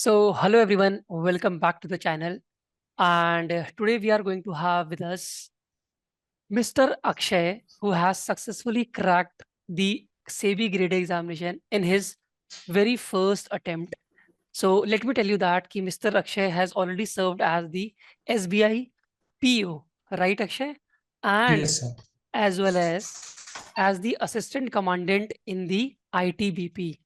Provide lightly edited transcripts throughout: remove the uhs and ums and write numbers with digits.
Hello everyone, welcome back to the channel. And today we are going to have with us Mr. Akshay, who has successfully cracked the SEBI Grade A examination in his very first attempt. So let me tell you that Mr. Akshay has already served as the SBI PO, right, Akshay? And Yes, sir. as well as the assistant commandant in the ITBP.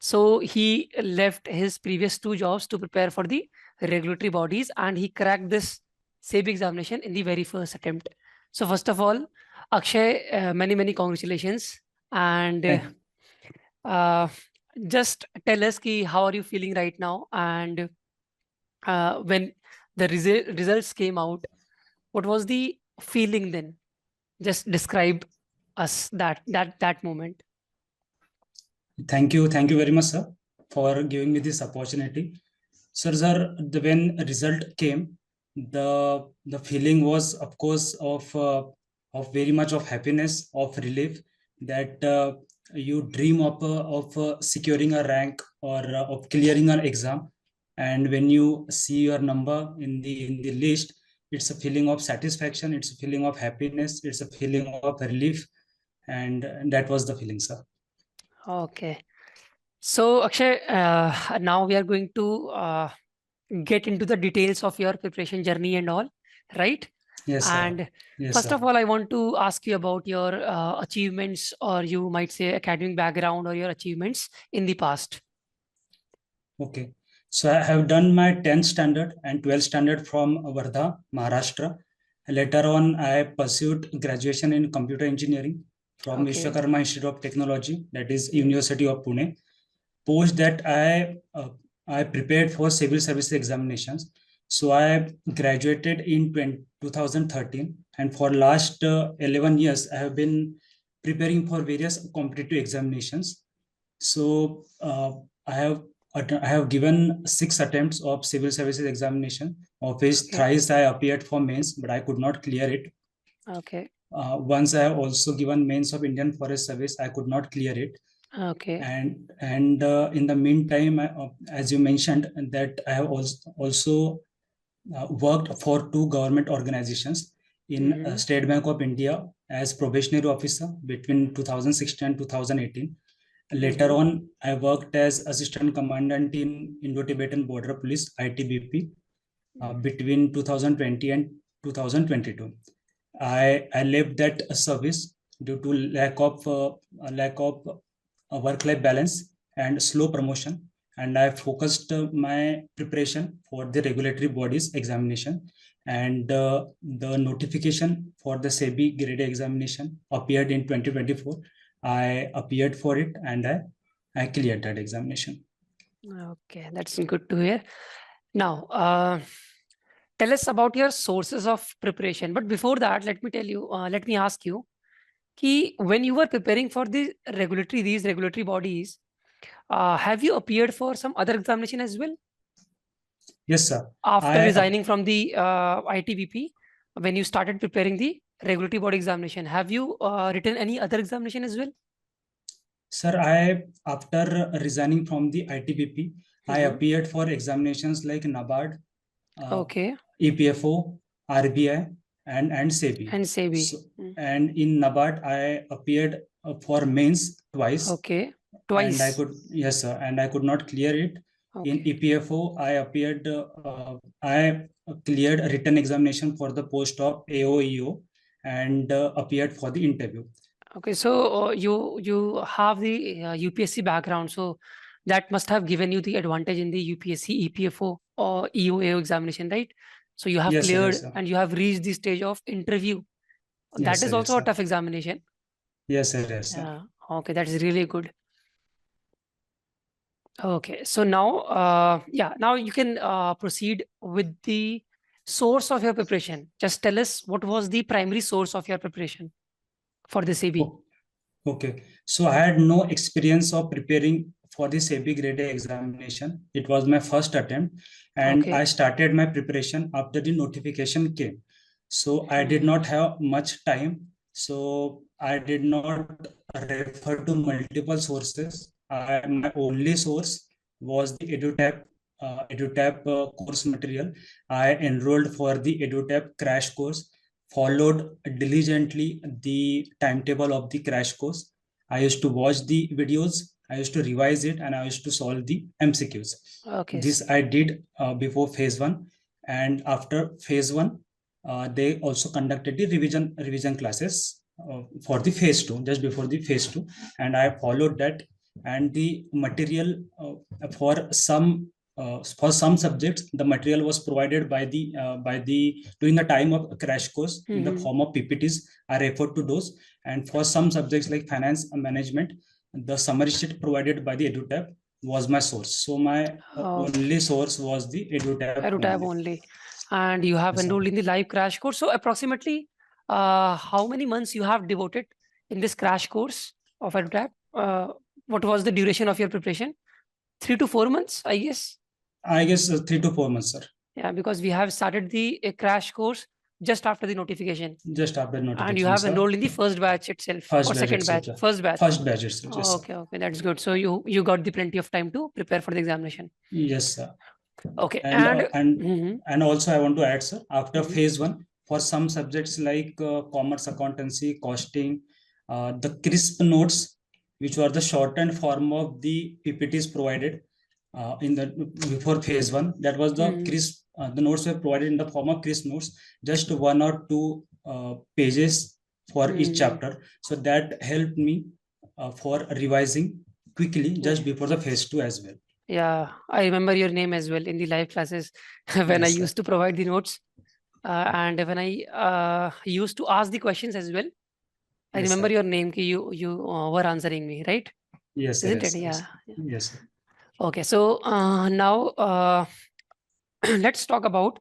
So he left his previous two jobs to prepare for the regulatory bodies, and he cracked this SEBI examination in the very first attempt. So first of all, Akshay, many congratulations. And Thank, uh, just tell us how are you feeling right now, and when the results came out, what was the feeling then? Just describe us that moment. thank you very much, sir, for giving me this opportunity. Sir, when result came, the feeling was, of course, of very much of happiness, of relief that you dream of securing a rank or of clearing an exam, and when you see your number in the list, it's a feeling of satisfaction, it's a feeling of happiness, it's a feeling of relief, and that was the feeling, sir. Okay. So, Akshay, now we are going to get into the details of your preparation journey and all, right? Yes, sir. And Yes, first sir. of all, I want to ask you about your achievements, or you might say academic background, or your achievements in the past. Okay. So I have done my 10th standard and 12th standard from Wardha, Maharashtra. Later on, I pursued graduation in computer engineering from Okay. Vishwakarma Institute of Technology, that is University of Pune. Post that, I prepared for civil services examinations. So I graduated in 2013, and for last 11 years, I have been preparing for various competitive examinations. So I have given 6 attempts of civil services examination, of which Okay. thrice I appeared for mains, but I could not clear it. Okay. Once I have also given mains of Indian Forest Service, I could not clear it. Okay. And in the meantime, as you mentioned, that I have also worked for two government organizations in Mm-hmm. State Bank of India as probationary officer between 2016 and 2018. Later Mm-hmm. on, I worked as assistant commandant in Indo-Tibetan Border Police (ITBP) between 2020 and 2022. I left that service due to lack of work-life balance and slow promotion, and I focused my preparation for the regulatory bodies examination. And the notification for the SEBI Grade A examination appeared in 2024. I appeared for it, and I cleared that examination. Okay, that's good to hear. Now, tell us about your sources of preparation. But before that, let me ask you, when you were preparing for these regulatory bodies, have you appeared for some other examination as well Yes, sir. after I resigning from the ITBP? When you started preparing the regulatory body examination, have you written any other examination as well? Sir, I after resigning from the ITBP, I Mm-hmm. appeared for examinations like NABARD, uh, Okay, EPFO, RBI, and SEBI. and SEBI. So, and in NABARD, I appeared for mains twice, Okay, and I twice. could, yes, sir, and I could not clear it. In Okay, EPFO, I cleared a written examination for the post of AOEO and appeared for the interview. okay. So you have the UPSC background, so that must have given you the advantage in the UPSC, EPFO, or EOAO examination, right? So you have Yes, sir, yes, cleared sir. and you have reached the stage of interview. Yes, That sir, is yes, also a sir. tough examination. Yes, sir, yes, sir. Yeah. Okay, that is really good. Okay, so now, now you can proceed with the source of your preparation. Just tell us what was the primary source of your preparation for the CB. Oh, okay. So I had no experience of preparing for the SEBI Grade A examination. It was my first attempt, and I Okay. started my preparation after the notification came. So I did Mhm. not have much time. So I did not refer to multiple sources. My only source was the EduTap EduTap course material. I enrolled for the EduTap crash course, followed diligently the timetable of the crash course. I used to watch the videos, I used to revise it, and I used to solve the MCQs. Okay. This I did before phase 1, and after phase 1, they also conducted the revision classes for the phase 2, just before the phase 2, and I followed that. And the material for some subjects, the material was provided by the during the time of crash course in the form of PPTs. I referred to those, and for some subjects like finance and management, the summary sheet provided by the EduTap was my source. So my only source was the EduTap EduTap only. And you have Yes, sir. enrolled in the live crash course. So approximately how many months you have devoted in this crash course of EduTap? What was the duration of your preparation? 3 to 4 months, I guess. I guess 3 to 4 months, sir. Yeah, because we have started the crash course just after the notification. Just after notification. And you have sir. enrolled in the first batch itself, First or batch second itself, batch? sir. First batch. First batch itself. Yes, Okay, okay, that's good. So you got the plenty of time to prepare for the examination. Yes, sir. Okay, and also I want to add, sir, after Mhm. phase 1, for some subjects like commerce, accountancy, costing, the crisp notes, which were the shortened form of the PPTs provided in the before phase 1, that was the crisp. The notes were provided in the form of crisp notes, just 1 or 2 pages for each chapter. So that helped me for revising quickly just before the phase 2 as well. Yeah, I remember your name as well in the live classes when I Yes, sir. used to provide the notes, and when I used to ask the questions as well. I Yes, remember sir. your name. You were answering me, right? Yes, sir. Isn't Yes, it? sir. Yeah. Yes, sir. Okay, so now let's talk about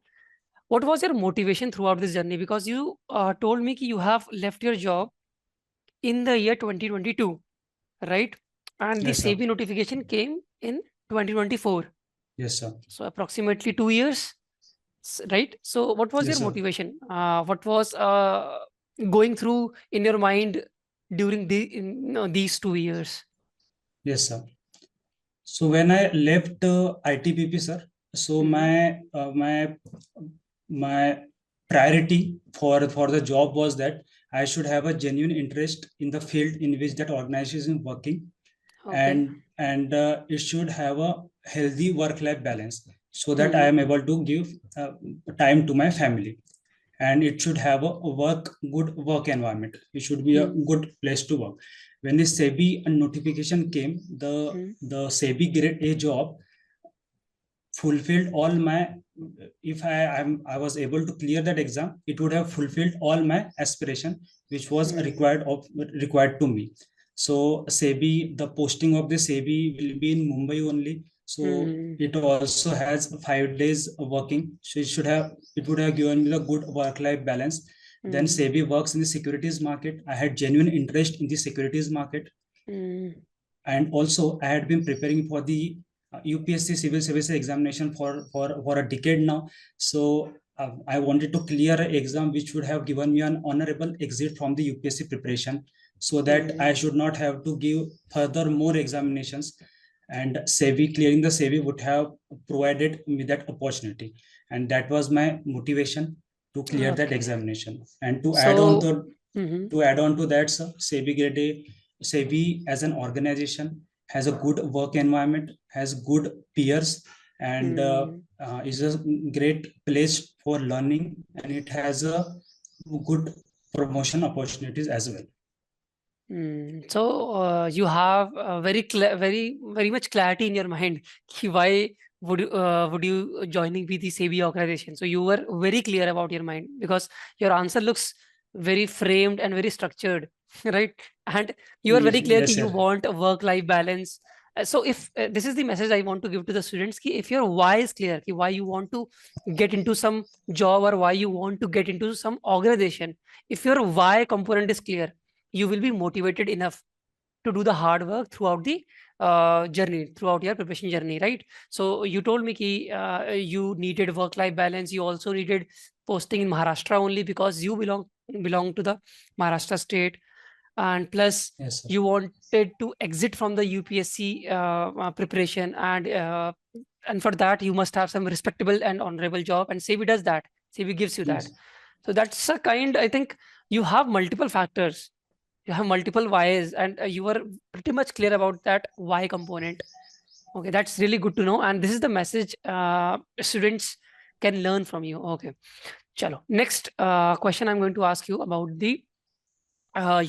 what was your motivation throughout this journey, because you told me you have left your job in the year 2022, right? And the Yes, sir. SEBI notification came in 2024. Yes, sir. So approximately 2 years, right? So what was Yes, your sir. motivation? What was going through in your mind during these 2 years? Yes, sir. So when I left ITBP, sir, so my priority for the job was that I should have a genuine interest in the field in which that organization is working, Okay. and it should have a healthy work-life balance, so that I am able to give time to my family, and it should have a good work environment. It should be a good place to work. When the SEBI notification came, the SEBI Grade A job fulfilled all my, if I was able to clear that exam, it would have fulfilled all my aspiration, which was required to me. So SEBI, the posting of the SEBI will be in Mumbai only. So it also has 5 days of working. So it would have given me the good work-life balance. Then SEBI works in the securities market. I had genuine interest in the securities market. And also I had been preparing for the UPSC civil services examination for a decade now. So I wanted to clear an exam which would have given me an honorable exit from the UPSC preparation, so that I should not have to give further more examinations. And SEBI, clearing the SEBI would have provided me that opportunity. And that was my motivation to clear that examination. And to add on to that, sir, SEBI Grade A, SEBI as an organization has a good work environment, has good peers, and is a great place for learning, and it has a good promotion opportunities as well. So you have very much clarity in your mind. Why would you joining with the SEBI organization? So you were very clear about your mind, because your answer looks very framed and very structured, right? And you are very clear that Yes, you sir. want a work-life balance. So if this is the message I want to give to the students, ki if your why is clear, ki why you want to get into some job or why you want to get into some organization, if your why component is clear, you will be motivated enough to do the hard work throughout the journey, throughout your preparation journey, right? So you told me ki, you needed work-life balance. You also needed posting in Maharashtra only because you belong to the Maharashtra state. and plus Yes, sir. you wanted to exit from the UPSC preparation, and for that you must have some respectable and honorable job, and SEBI does that. SEBI gives you that. Yes. So that's a kind, I think you have multiple factors, you have multiple whys, and you were pretty much clear about that why component. Okay, that's really good to know, and this is the message students can learn from you. Okay, chalo. Next question I'm going to ask you about the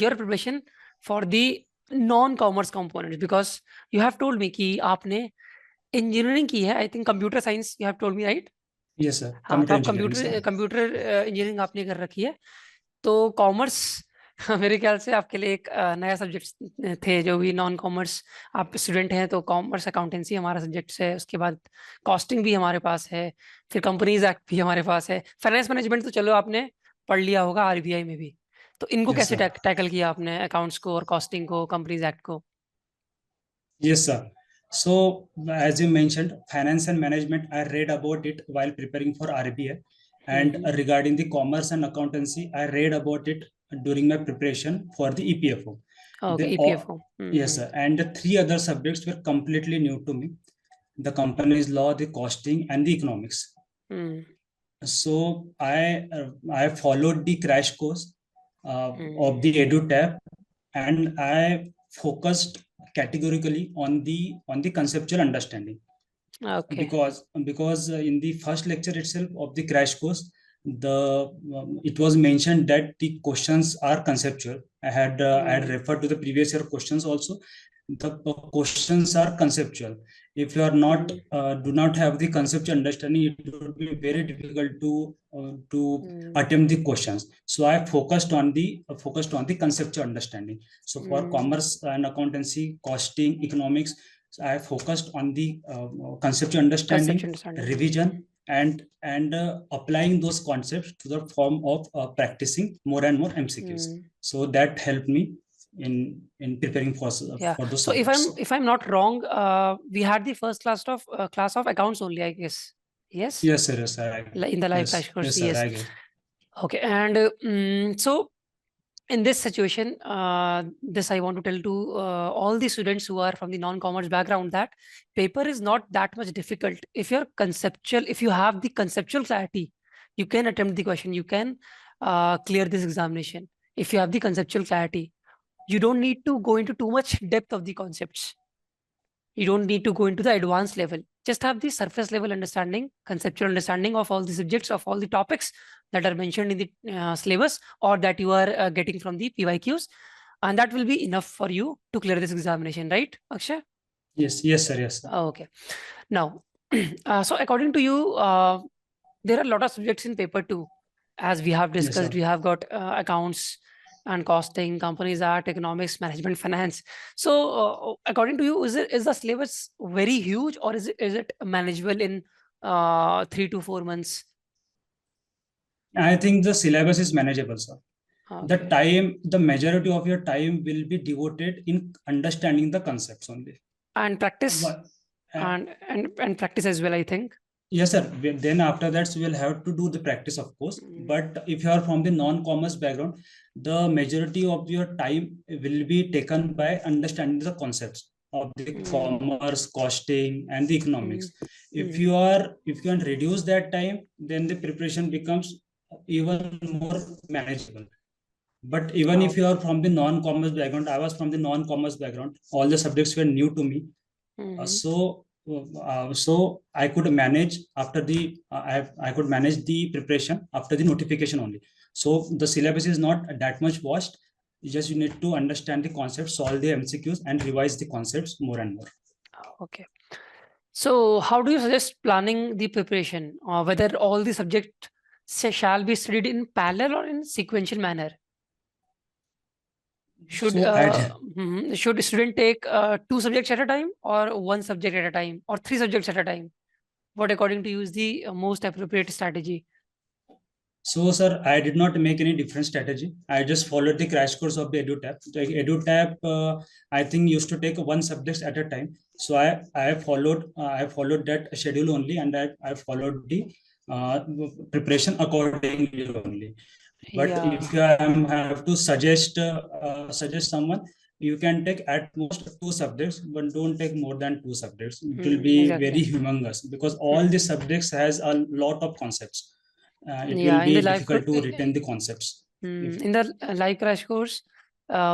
your preparation for the non-commerce components, because you have told me कि आपने engineering की है, I think computer science you have told me, right? Yes, sir. हाँ, तो Computer आप engineering, sir. Computer engineering आपने कर रखी है, तो कॉमर्स मेरे ख्याल से आपके लिए एक नया सब्जेक्ट थे, जो भी नॉन कॉमर्स आप स्टूडेंट हैं, तो कॉमर्स अकाउंटेंसी हमारा सब्जेक्ट है, उसके बाद कॉस्टिंग भी हमारे पास है, फिर कंपनीज एक्ट भी हमारे पास है, फाइनेंस मैनेजमेंट तो चलो आपने पढ़ लिया होगा आरबीआई में भी, तो इनको Yes, कैसे sir. टैकल किया आपने, अकाउंट्स को और कॉस्टिंग को, कंपनीज एक्ट को? Yes, sir. So, as you mentioned, finance and management, I read about it while preparing for RBA. And regarding the commerce and accountancy, I read about it during my preparation for the EPFO. Okay, They all, EPFO. yes, sir. And the three other subjects were completely new to me: the company's law, the costing, and the economics. So I followed the crash course of the EduTap, and I focused categorically on the conceptual understanding, okay. because in the first lecture itself of the crash course, it was mentioned that the questions are conceptual. I had referred to the previous year questions also. The questions are conceptual. If you are not do not have the conceptual understanding, it would be very difficult to attempt the questions. So I focused on the conceptual understanding. So for commerce and accountancy, costing, economics, so I focused on the conceptual understanding, revision, and applying those concepts to the form of practicing more and more MCQs. So that helped me in preparing for those So subjects. if I'm not wrong, we had the first class of accounts only, I guess. Yes. Yes, sir. Yes, sir. In the live Yes, crash course. yes, sir. Yes. I guess. Okay. And so in this situation, this I want to tell to all the students who are from the non-commerce background, that paper is not that much difficult. If you have the conceptual clarity, you can attempt the question, you can clear this examination. If you have the conceptual clarity, you don't need to go into too much depth of the concepts. You don't need to go into the advanced level. Just have the surface level understanding, conceptual understanding of all the subjects, of all the topics that are mentioned in the syllabus, or that you are getting from the PYQs. And that will be enough for you to clear this examination, right, Akshay? Yes, yes, sir. Yes, sir. Okay. Now, so according to you, there are a lot of subjects in paper 2. As we have discussed, we have got accounts and costing, companies act, economics, management, finance. So according to you, is the syllabus very huge, or is it manageable in 3 to 4 months? I think the syllabus is manageable, sir. Okay. The majority of your time will be devoted in understanding the concepts only. And practice, and practice as well, I think. Yes, sir. Then after that, we will have to do the practice, of course. But if you are from the non-commerce background, the majority of your time will be taken by understanding the concepts of the commerce, costing, and the economics. If you can reduce that time, then the preparation becomes even more manageable. But even if you are from the non-commerce background, I was from the non-commerce background, all the subjects were new to me. So I could manage after the I could manage the preparation after the notification only. So the syllabus is not that much vast. You need to understand the concepts, solve the MCQs, and revise the concepts more and more. Okay. So how do you suggest planning the preparation? Whether all the subjects shall be studied in parallel or in sequential manner? Should student take 2 subjects at a time, or 1 subject at a time, or 3 subjects at a time? What according to you is the most appropriate strategy? So, sir, I did not make any different strategy. I just followed the crash course of the EduTap. The EduTap, I think, used to take 1 subject at a time. So I followed that schedule only, and I followed the preparation accordingly only. But Yeah. if you have to suggest someone, you can take at most 2 subjects, but don't take more than 2 subjects. It will be Exactly. very humongous because all the subjects has a lot of concepts. It will Yeah, in be the difficult to retain the concepts. If in the live crash course,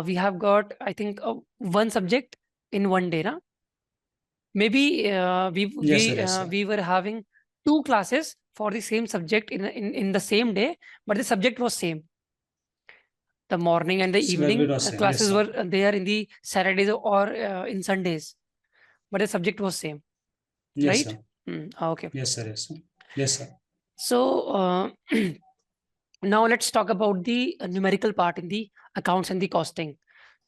we have got, I think, one subject in one day, na? Maybe yes sir, yes sir. we were having two classes for the same subject in the same day, but the subject was same. The morning and the Syllabus evening was same. Yes classes sir. were there in the Saturdays or in Sundays, but the subject was same, Yes right? sir. Okay. Yes sir. Yes sir. Yes sir. So now let's talk about the numerical part in the accounts and the costing.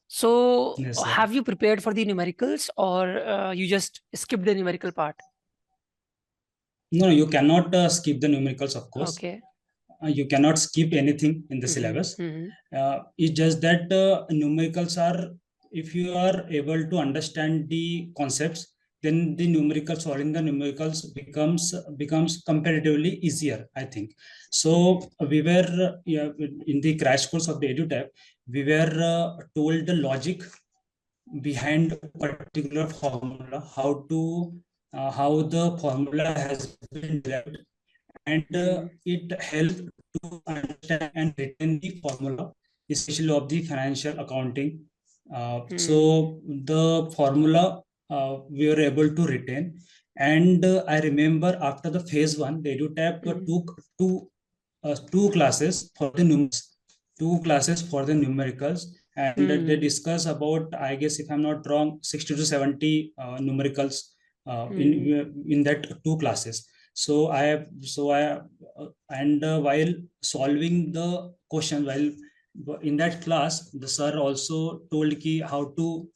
So Yes sir. have you prepared for the numericals, or you just skipped the numerical part? No, you cannot skip the numericals, of course. Okay. You cannot skip anything in the syllabus. It's just that numericals are, if you are able to understand the concepts, then the numericals, solving the numericals becomes comparatively easier, I think. So we were in the crash course of the EduTap, we were told the logic behind a particular formula, how the formula has been derived, and it helps to understand and retain the formula, especially of the financial accounting. So the formula we were able to retain, and I remember after the phase one, the EduTap took two classes for the numericals, and they discuss about, I guess if I'm not wrong, 60 to 70 numericals in that two classes. So while solving the question, while in that class, the sir also told ki how to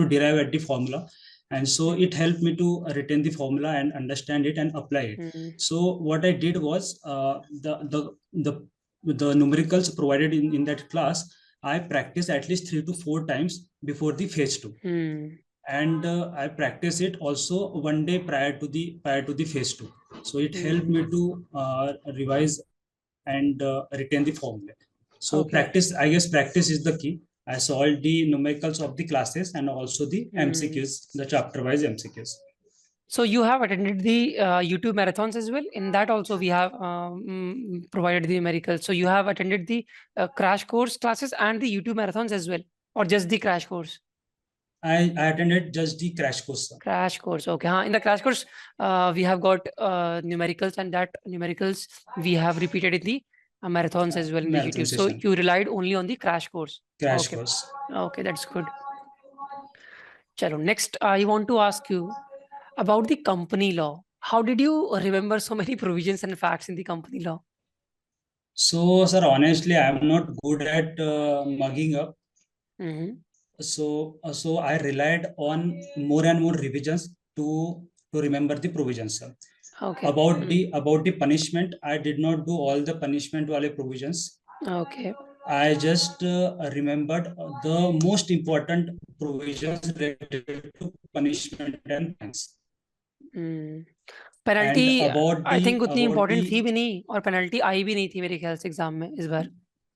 derive at the formula, and so it helped me to retain the formula and understand it and apply it. So what I did was, the numericals provided in that class, I practiced at least 3 to 4 times before the phase two, and I practice it also one day prior to the phase two. So it helped me to revise and retain the formula. So Okay. practice, I guess, practice is the key. I solved the numericals of the classes and also the MCQs, the chapter wise MCQs. So you have attended the YouTube marathons as well. In that also we have provided the numericals. So you have attended the crash course classes and the YouTube marathons as well, or just the crash course? I attended just the crash course, sir. Crash course. Okay. In the crash course, we have got numericals, and that numericals we have repeated in the marathons as well in the Marathon YouTube. So session, you relied only on the crash course. crash Okay. course. Okay, that's good. Chalo, next I want to ask you about the company law. How did you remember so many provisions and facts in the company law? So, sir, honestly, I'm not good at mugging up. Mm-hmm. So I relied on more and more revisions to remember the provisions, sir. Okay. About the punishment, I did not do all the punishment wale provisions. Okay. I just remembered the most important provisions related to punishment and fines. And penalty I think उतनी about the important थी भी नहीं, और penalty आई भी नहीं थी मेरे ख्याल से एग्जाम में इस बार.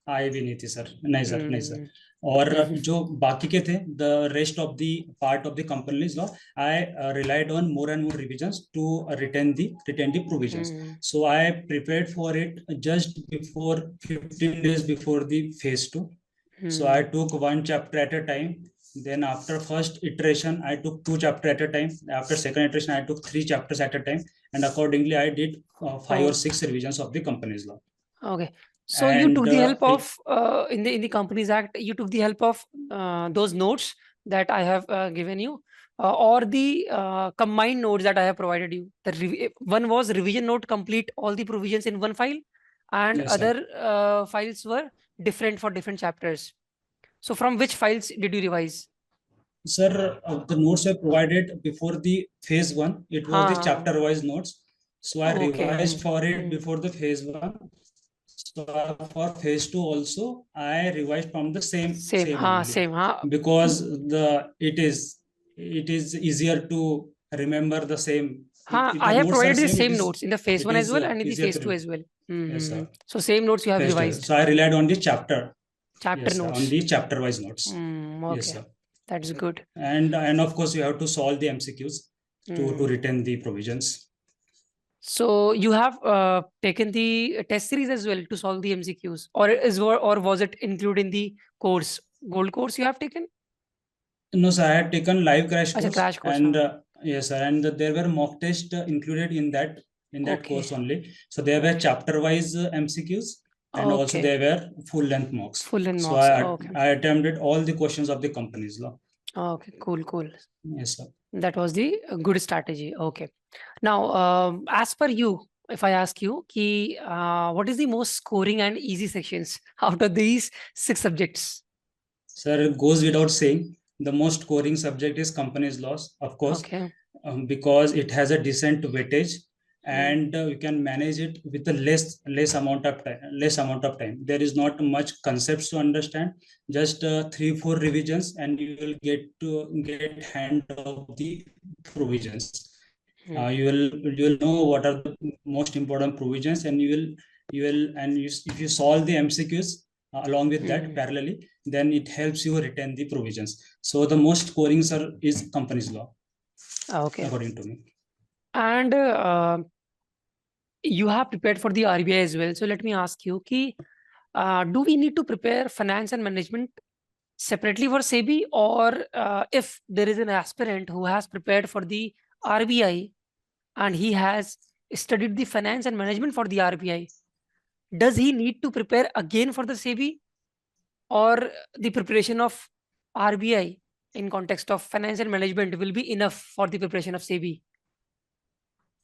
आए भी नहीं थी सर, नहीं सर, नहीं सर. हम्म. और जो बाकी के थे, the rest of the part of the companies law, I relied on more and more revisions to retain the provisions. So I prepared for it just before 15 days before the phase 2. So I took one chapter at a time. Then after first iteration, I took 2 chapters at a time. After second iteration, I took 3 chapters at a time. And accordingly, I did 5 or 6 revisions of the company's law. Okay. So you And took the help of in the Companies Act. You took the help of those notes that I have given you, or the combined notes that I have provided you. One was revision note, complete all the provisions in one file, and yes, other sir. files were different for different chapters. So from which files did you revise? Sir, the notes were provided before the phase 1. It was the chapter wise notes. So I Okay. revised for it before the phase 1. So for phase 2 also, I revised from the same only. Same. Because it is easier to remember the same I have notes are provided the same, same notes in the phase it 1 as is well and in the easier phase to 2 as well. yes, sir. So same notes you have Phase two. revised. So I relied on the chapter. Chapter Yes, sir, on notes. the chapter wise notes. Okay, Yes, sir. that's good. And of course you have to solve the MCQs to retain the provisions. So you have taken the test series as well to solve the MCQs, or was it included in the course? Gold course you have taken? No, sir, I had taken live crash As a course, crash course. and yes, sir, and there were mock tests included in that Okay. course only. So there were chapter wise MCQs, and also Okay. there were full length mocks. Full length So mocks. I attempted all the questions of the company's law. Okay, cool. Yes, sir. That was the good strategy. Okay. Now, as per you, if I ask you, what is the most scoring and easy sections out of these 6 subjects? Sir, it goes without saying, the most scoring subject is company's laws, of course, Okay. because it has a decent weightage, and you can manage it with a less amount of time. There is not much concepts to understand, just 3-4 revisions, and you will get hand of the provisions. You will know what are the most important provisions, and if you solve the MCQs along with that parallelly, then it helps you retain the provisions. So the most scoring, sir, is company's law. Okay. According to me. And you have prepared for the RBI as well. So let me ask you, do we need to prepare finance and management separately for SEBI, or if there is an aspirant who has prepared for the RBI and he has studied the finance and management for the RBI, does he need to prepare again for the SEBI, or the preparation of RBI in context of finance and management will be enough for the preparation of SEBI?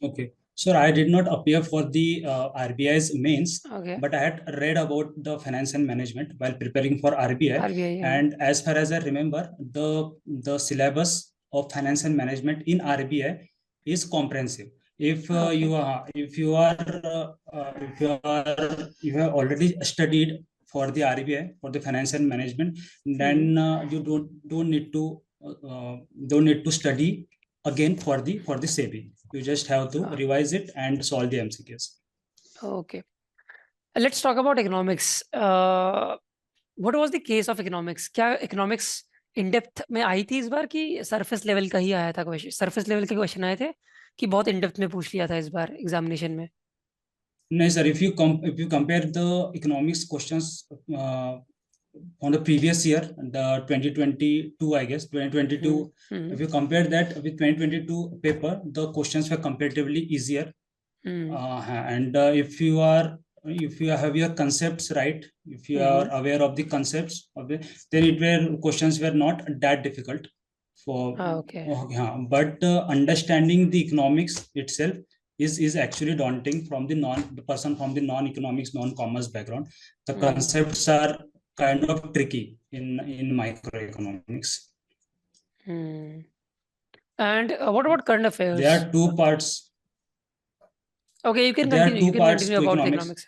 Okay. So I did not appear for the RBI's mains, but I had read about the finance and management while preparing for RBI. And as far as I remember, the syllabus of finance and management in RBI is comprehensive. If you have already studied for the RBI for the finance and management, then you don't need to study again for the SEBI. You just have to revise it and solve the MCQs. Okay. Let's talk about economics. What was the case of economics? क्या economics in depth में आई थी इस बार कि surface level का ही आया था question? Surface level के question आए थे कि बहुत in depth में पूछ लिया था इस बार एग्जामिनेशन में? नहीं sir, if you compare the economics questions on the previous year, the 2022, I guess 2022, if you compare that with 2022 paper, the questions were comparatively easier. And if you have your concepts right, if you are aware of the concepts of it, then questions were not that difficult for but understanding the economics itself is actually daunting from the person from the non-economics, non-commerce background. The concepts are kind of tricky in microeconomics. And what about current affairs? There are two parts. Okay, you can continue. You can continue about economics.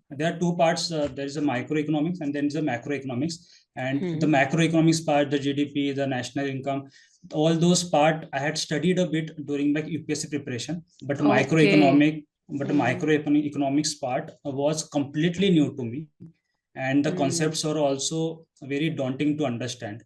There are two parts. There is a microeconomics and then is a macroeconomics. And the macroeconomics part, the GDP, the national income, all those part I had studied a bit during my UPSC preparation. But microeconomics part was completely new to me, and the concepts are also very daunting to understand.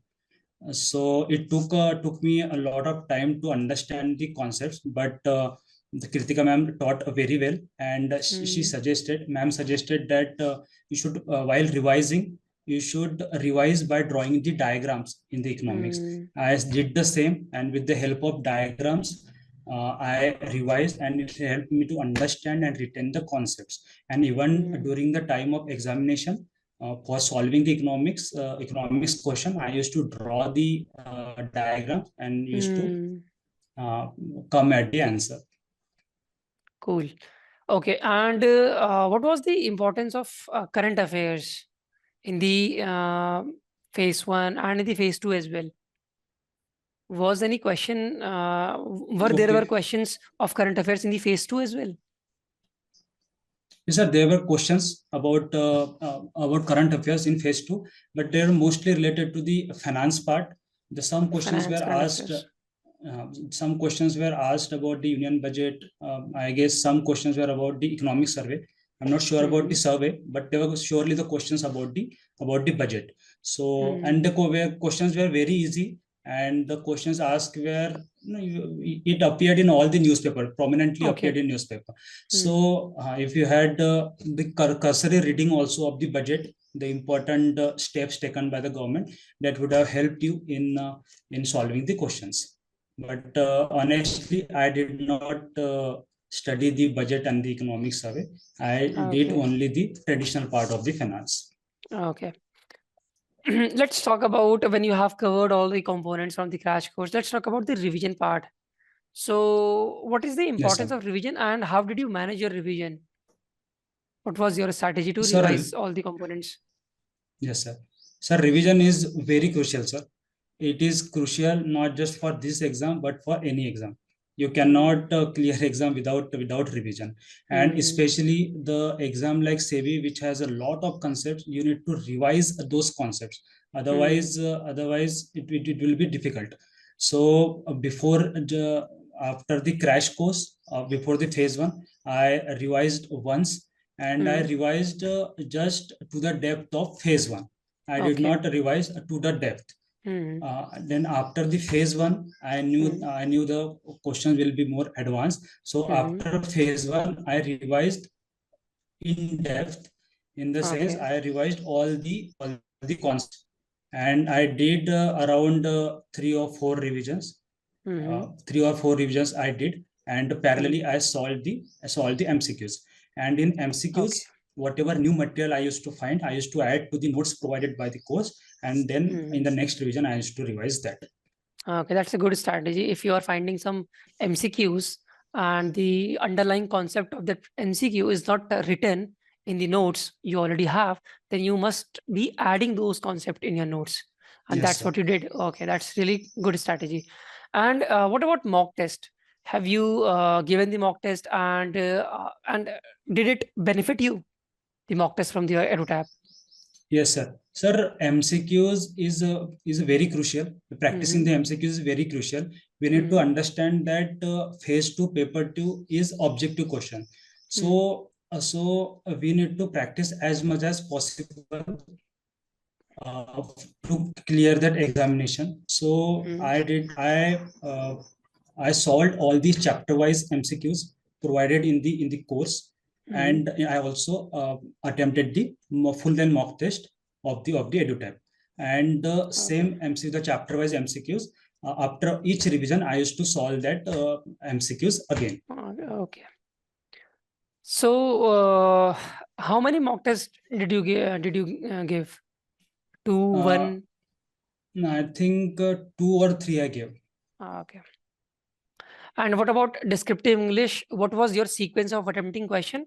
So it took me a lot of time to understand the concepts, but the Kritika ma'am taught very well, and she suggested that you should while revising, you should revise by drawing the diagrams in the economics. I did the same, and with the help of diagrams, I revised, and it helped me to understand and retain the concepts. And even during the time of examination, for solving the economics question, I used to draw the diagram and used to come at the answer. Cool. Okay. And what was the importance of current affairs in the phase 1 and in the phase 2 as well? Was any question, there were questions of current affairs in the phase 2 as well? Yes, sir, there were questions about current affairs in phase 2, but they are mostly related to the finance part. Some questions were asked. some questions were asked about the union budget. I guess some questions were about the economic survey. I'm not sure about the survey, but there were surely the questions about the budget. So and the questions were very easy, and the questions asked were, it appeared in all the newspaper, prominently appeared in newspaper. So if you had the cursory reading also of the budget, the important steps taken by the government, that would have helped you in solving the questions. But honestly, I did not study the budget and the economic survey. I did only the traditional part of the finance. Okay. Let's talk about, when you have covered all the components from the crash course, let's talk about the revision part. So what is the importance of revision, and how did you manage your revision? What was your strategy to revise all the components? Yes, sir. Sir, revision is very crucial, sir. It is crucial not just for this exam, but for any exam. You cannot clear exam without revision. And especially the exam like SEBI, which has a lot of concepts, you need to revise those concepts. Otherwise, it will be difficult. So after the crash course, before the phase 1, I revised once, and I revised just to the depth of phase 1. I did not revise to the depth. Then after the phase 1, I knew the questions will be more advanced. So after phase 1, I revised in depth. In the sense, I revised all the concepts, and I did around 3 or 4 revisions. 3 or 4 revisions I did, and parallelly I solved the MCQs. And in MCQs, whatever new material I used to find, I used to add to the notes provided by the course, and then in the next revision I used to revise that. Okay, that's a good strategy. If you are finding some MCQs and the underlying concept of that MCQ is not written in the notes you already have, then you must be adding those concepts in your notes. And that's what you did. Okay, that's really good strategy. And what about mock test? Have you given the mock test, and did it benefit you, the mock test from the EduTap? Yes, sir. Sir, MCQs is very crucial. Practicing the MCQs is very crucial. We need to understand that phase 2, paper 2 is objective question. So we need to practice as much as possible to clear that examination. So I solved all these chapter-wise MCQs provided in the course, and I also attempted the full-length mock test of the EduTap, and the same MCQ, the chapter-wise MCQs. After each revision, I used to solve that MCQs again. Okay. So, how many mock tests did you give? 2, 1? I think 2 or 3 I gave. Okay. And what about descriptive English? What was your sequence of attempting question?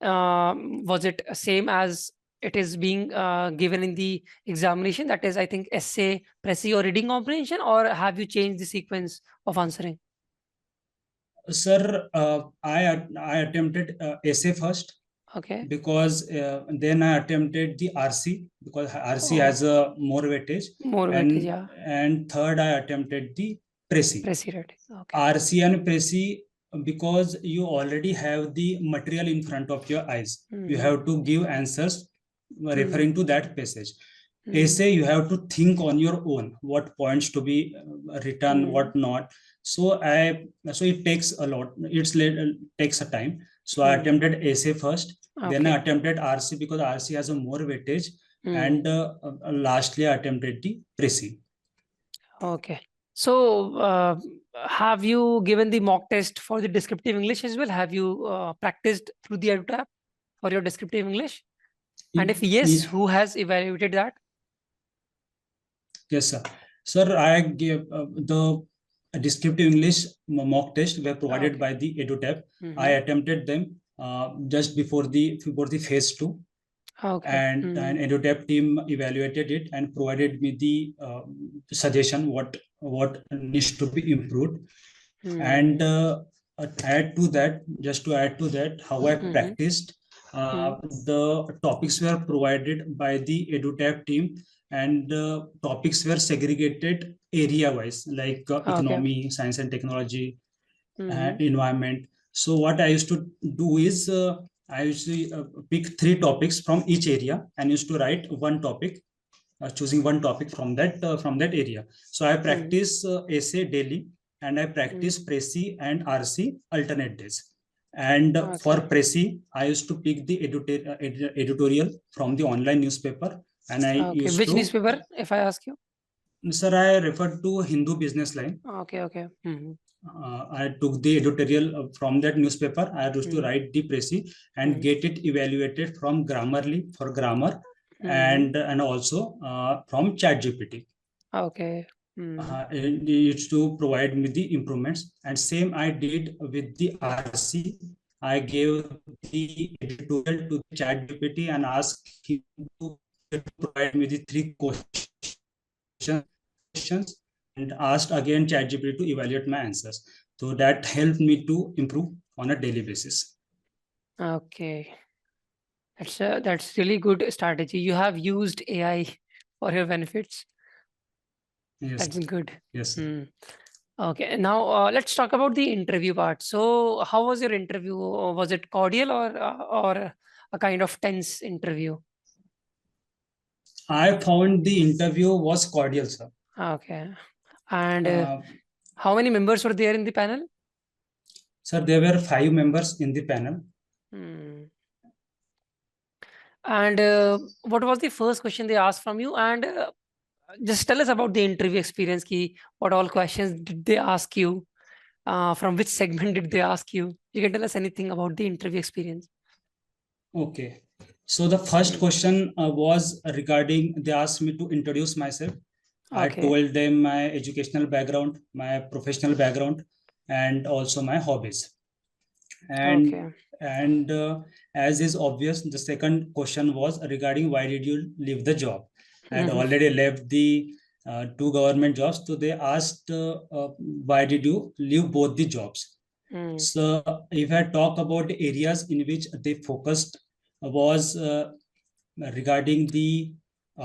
Was it same as it is being given in the examination? That is, I think, essay, précis, or reading comprehension, or have you changed the sequence of answering? Sir, I attempted essay first. Okay. Because then I attempted the RC, because RC has a more weightage. And third, I attempted the précis. Okay. RC and précis, because you already have the material in front of your eyes. You have to give answers referring to that passage. Essay, you have to think on your own what points to be written, what not. So it takes a lot. It takes a time. So I attempted essay first. Then I attempted RC, because RC has a more weightage, and lastly I attempted the précis. Okay. So have you given the mock test for the descriptive English as well? Have you practiced through the EduTap for your descriptive English? And if yes, who has evaluated that? Yes, sir. Sir, I gave the descriptive English mock test were provided by the EduTap. I attempted them just before the phase 2. And an EduTap team evaluated it and provided me the suggestion what needs to be improved. And add to that, how I practiced, The topics were provided by the EduTap team, and the topics were segregated area-wise, like Okay. economy, science and technology, Mm-hmm. environment. So what I used to do is I usually pick three topics from each area and used to write one topic, choosing one topic from that area. So I Mm-hmm. practice essay daily, and I Mm-hmm. practice Prezi and RC alternate days. And for Okay. Prezi, I used to pick the editorial from the online newspaper, and I Okay. used Which to, newspaper, if I ask you? sir, I referred to Hindu Business Line. Okay. Okay. Mm-hmm. I took the editorial from that newspaper. I used to Mm-hmm. write the Prezi and Mm-hmm. get it evaluated from Grammarly for grammar, Mm-hmm. and also from ChatGPT. Okay. Mm-hmm. It needs to provide me the improvements, and same I did with the RC. I gave the editorial to the ChatGPT and asked him to provide me the three questions, and asked again ChatGPT to evaluate my answers. So that helped me to improve on a daily basis. Okay. That's really good strategy. You have used AI for your benefits. Yes, That's good. yes. Hmm. Okay. Now let's talk about the interview part. So, how was your interview? Was it cordial or a kind of tense interview? I found the interview was cordial, sir. Okay. And Uh, how many members were there in the panel? Sir, there were 5 members in the panel. Hmm. And what was the first question they asked from you? And just tell us about the interview experience. Ki, what all questions did they ask you? From which segment did they ask you? You can tell us anything about the interview experience. Okay. So the first Mm. question was regarding, they asked me to introduce myself. I Okay. told them my educational background, my professional background, and also my hobbies. And Okay. and as is obvious, the second question was regarding why did you leave the job? I had Mhm. already left the two government jobs, so they asked why did you leave both the jobs? Mm. So if I talk about the areas in which they focused was regarding the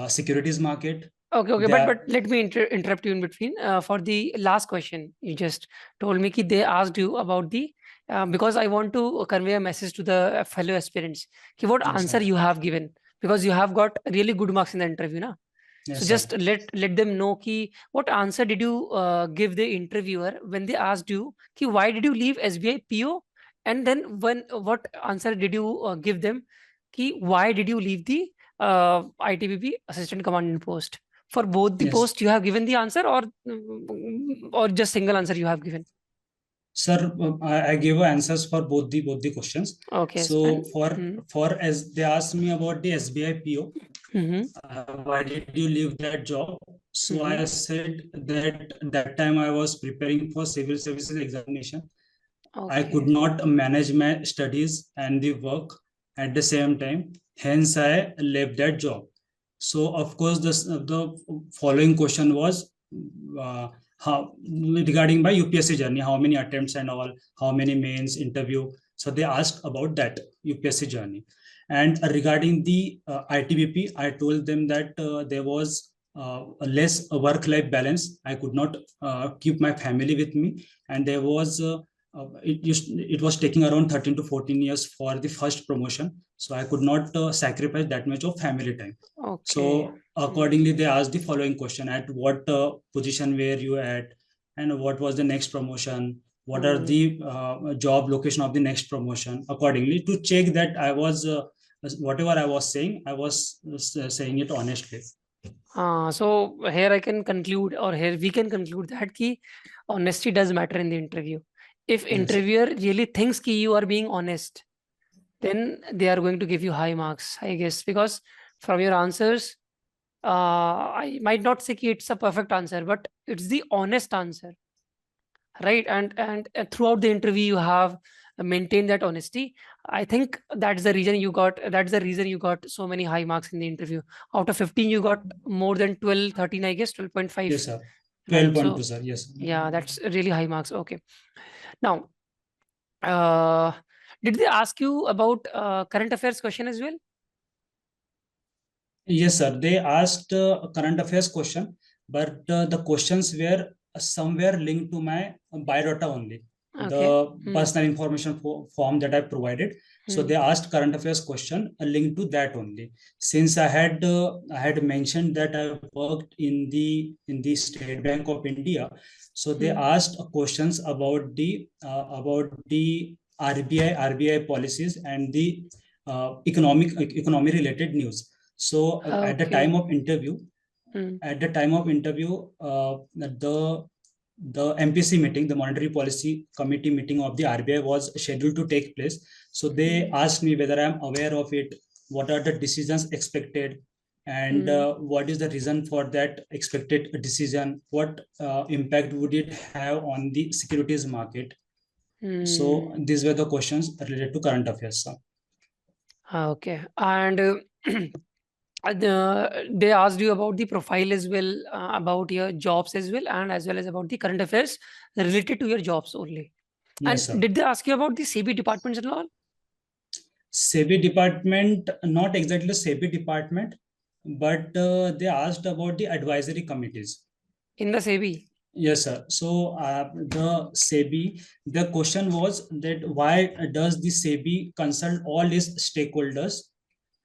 securities market. Okay, okay, They but are, let me interrupt you in between. For the last question, you just told me that they asked you about the because I want to convey a message to the fellow aspirants. Ki what yes, answer sir. you have given because you have got really good marks in the interview, na? So Yes, sir. just let them know ki what answer did you give the interviewer when they asked you ki why did you leave SBI PO, and then when what answer did you give them ki why did you leave the ITBP assistant commandant post? For both the Yes, posts, you have given the answer, or just single answer you have given? sir. I gave answers for both the questions. Okay, So and for as they asked me about the SBI PO, mm-hmm, why did you leave that job? So mm-hmm, I said that time I was preparing for civil services examination. I could okay, not manage my studies and the work at the same time. Hence, I left that job. So, of course, the following question was how regarding my UPSC journey, how many attempts and all, how many mains interview. So they asked about that UPSC journey. And regarding the ITBP, I told them that there was a less work-life balance. I could not keep my family with me, and there was it was taking around 13 to 14 years for the first promotion, so I could not sacrifice that much of family time. okay. So Mm. accordingly they asked the following question: at what position were you at, and what was the next promotion, what are Mm. the job location of the next promotion, accordingly to check that I was whatever I was saying, I was saying it honestly. So here I can conclude, or here we can conclude that ki honesty does matter in the interview. If Yes, interviewer really thinks ki you are being honest, then they are going to give you high marks, I guess, because from your answers, I might not say ki it's a perfect answer, but it's the honest answer, right? And throughout the interview, you have maintained that honesty. I think that's the reason you got so many high marks in the interview. Out of 15, you got more than 12, 13, I guess, 12.5, yes, sir. right? 12.2, So sir. Yes. yeah, that's really high marks. Okay. Now, uh Did they ask you about current affairs question as well? Yes, sir. They asked a current affairs question, but the questions were somewhere linked to my biodata only, Okay. the personal information form that I provided. So they asked current affairs question linked to that only. Since I had mentioned that I worked in the State Bank of India, so they asked questions about the RBI policies and the economy related news. So at the time of interview, the MPC meeting, the Monetary Policy Committee meeting of the RBI was scheduled to take place. So they asked me whether I am aware of it, what are the decisions expected, and what is the reason for that expected decision, what impact would it have on the securities market. So these were the questions related to current affairs, sir. Okay. And they asked you about the profile as well, about your jobs as well, and as well as about the current affairs related to your jobs only. Yes, And sir. did they ask you about the SEBI departments and all? SEBI department, not exactly SEBI department, but they asked about the advisory committees. In the SEBI? Yes, sir. So the SEBI, the question was that why does the SEBI consult all its stakeholders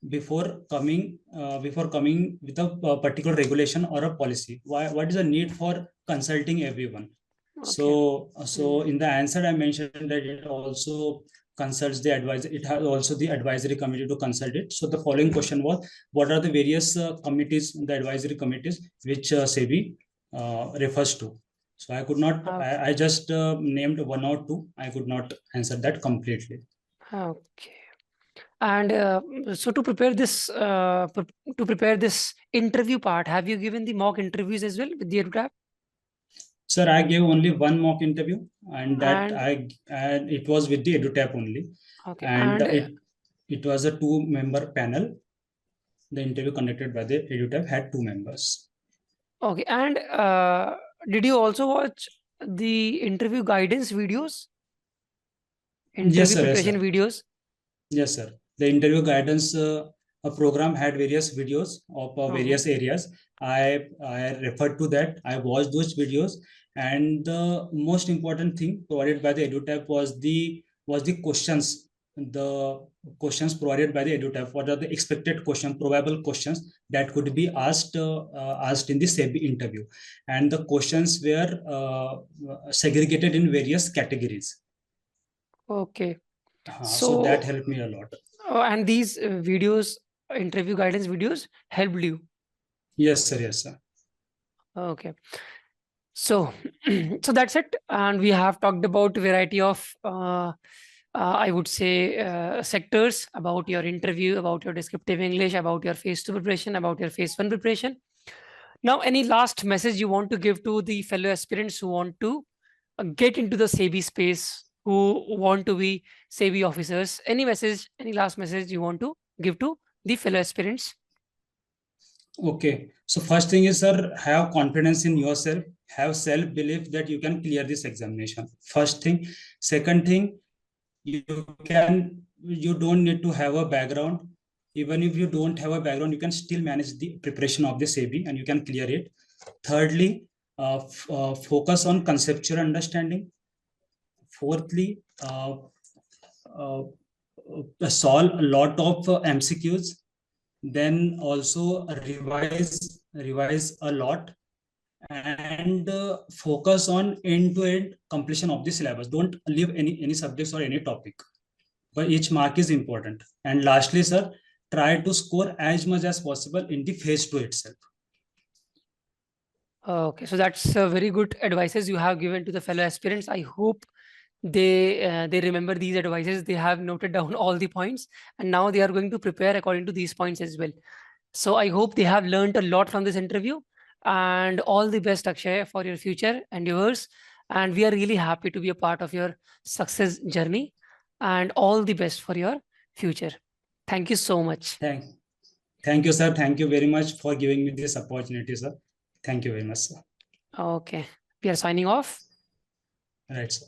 before coming with a particular regulation or a policy? What is the need for consulting everyone? Okay. So in the answer I mentioned that it also consults the advisor. It has also the advisory committee to consult it. So the following question was, what are the various committees, the advisory committees which SEBI refers to? So I could not. I just named one or two. I could not answer that completely. Okay. And so to prepare this interview part, have you given the mock interviews as well with the EduTap? Sir, I gave only one mock interview, and And it was with the EduTap only. okay. And And it was a 2-member panel. The interview conducted by the EduTap had 2 members. okay. And did you also watch the interview guidance videos? Yes, Interview sir. Yes, preparation sir. videos? Yes, sir. The interview guidance program had various videos of various areas. I referred to that. I watched those videos, and the most important thing provided by the EduTap was the questions. The questions provided by the EduTap. What are the expected questions, probable questions that could be asked in the SEBI interview, and the questions were segregated in various categories. Okay. So that So, helped me a lot. and these videos, interview guidance videos helped you? Yes, sir. Yes, sir. Okay. So, so that's it. And we have talked about variety of, I would say, sectors about your interview, about your descriptive English, about your phase 2 preparation, about your phase 1 preparation. Now, any last message you want to give to the fellow aspirants who want to get into the SEBI space, who want to be SEBI officers? Any message, any last message you want to give to the fellow aspirants? Okay. So first thing is, sir, have confidence in yourself. Have self-belief that you can clear this examination. First thing. Second thing, you don't need to have a background. Even if you don't have a background, you can still manage the preparation of the SEBI and you can clear it. Thirdly, focus on conceptual understanding. Fourthly, solve a lot of MCQs. Then also revise a lot, and focus on end-to-end completion of the syllabus. Don't leave any subjects or any topic, but each mark is important. And lastly, sir, try to score as much as possible in the phase 2 itself. Okay, so that's very good advices you have given to the fellow aspirants. I hope they remember these advices. They have noted down all the points, and now they are going to prepare according to these points as well. So I hope they have learned a lot from this interview, and all the best, Akshay, for your future endeavors. And we are really happy to be a part of your success journey, and all the best for your future. Thank you so much. Thank you, sir. Thank you very much for giving me this opportunity, sir. Thank you very much, sir. Okay, we are signing off. Right, sir.